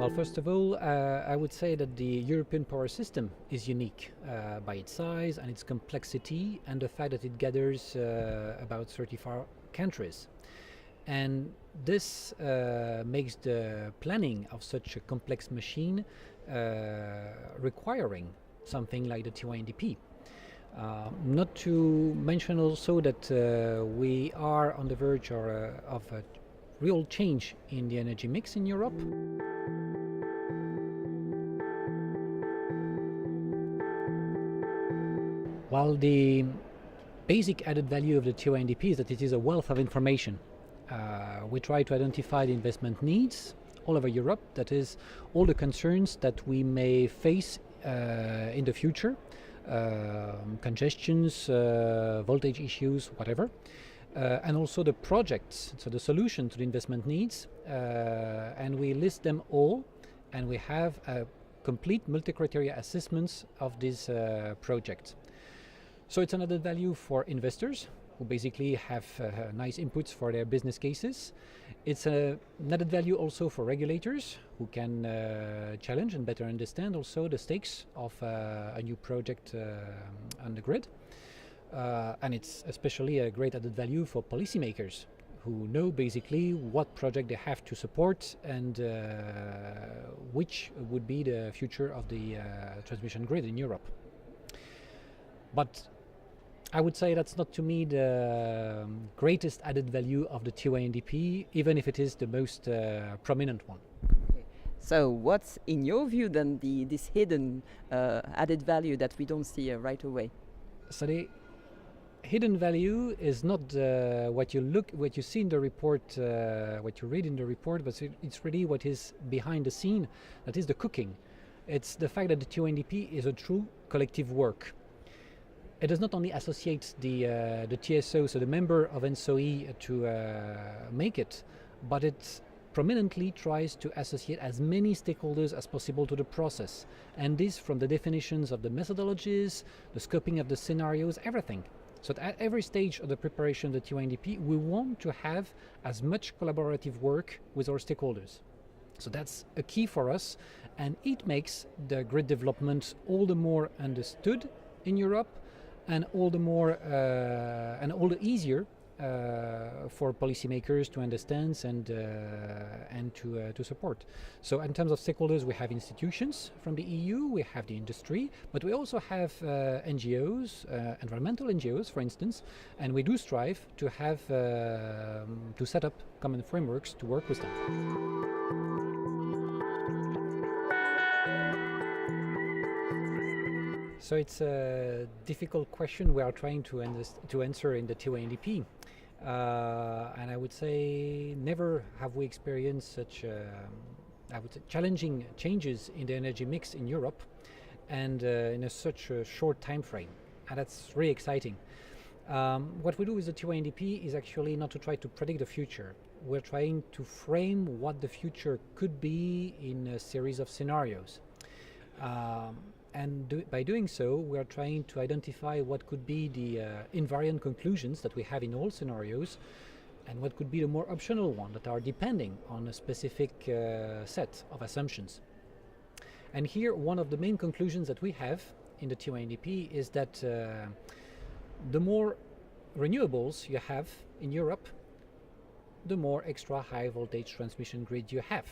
Well, first of all, I would say that the European power system is unique by its size and its complexity and the fact that it gathers about 34 countries. And this makes the planning of such a complex machine requiring something like the TYNDP. Not to mention also that we are on the verge of a real change in the energy mix in Europe. While the basic added value of the TYNDP is that it is a wealth of information. We try to identify the investment needs all over Europe, that is, all the concerns that we may face in the future, congestions, voltage issues, whatever, and also the projects, so the solution to the investment needs, and we list them all, and we have a complete multi-criteria assessments of this project. So it's an added value for investors who basically have nice inputs for their business cases. It's an added value also for regulators who can challenge and better understand also the stakes of a new project on the grid. And it's especially a great added value for policymakers who know basically what project they have to support and which would be the future of the transmission grid in Europe. But I would say that's not to me the greatest added value of the TYNDP, even if it is the most prominent one. Okay. So what's in your view then this hidden added value that we don't see right away? So the hidden value is not what you see in the report, what you read in the report, but it's really what is behind the scene, that is the cooking. It's the fact that the TYNDP is a true collective work. It does not only associate the TSO, so the member of ENTSO-E, to make it, but it prominently tries to associate as many stakeholders as possible to the process. And this from the definitions of the methodologies, the scoping of the scenarios, everything. So at every stage of the preparation of the TYNDP, we want to have as much collaborative work with our stakeholders. So that's a key for us, and it makes the grid development all the more understood in Europe, and all the more and all the easier for policymakers to understand and to support. So in terms of stakeholders, we have institutions from the EU, we have the industry, but we also have NGOs, environmental NGOs, for instance, and we do strive to have to set up common frameworks to work with them. So it's a difficult question we are trying to answer in the TYNDP. And I would say never have we experienced such challenging changes in the energy mix in Europe and in such a short time frame. And that's really exciting. What we do with the TYNDP is actually not to try to predict the future. We're trying to frame what the future could be in a series of scenarios. And by doing so, we are trying to identify what could be the invariant conclusions that we have in all scenarios, and what could be the more optional ones that are depending on a specific set of assumptions. And here, one of the main conclusions that we have in the TYNDP is that the more renewables you have in Europe, the more extra high voltage transmission grid you have.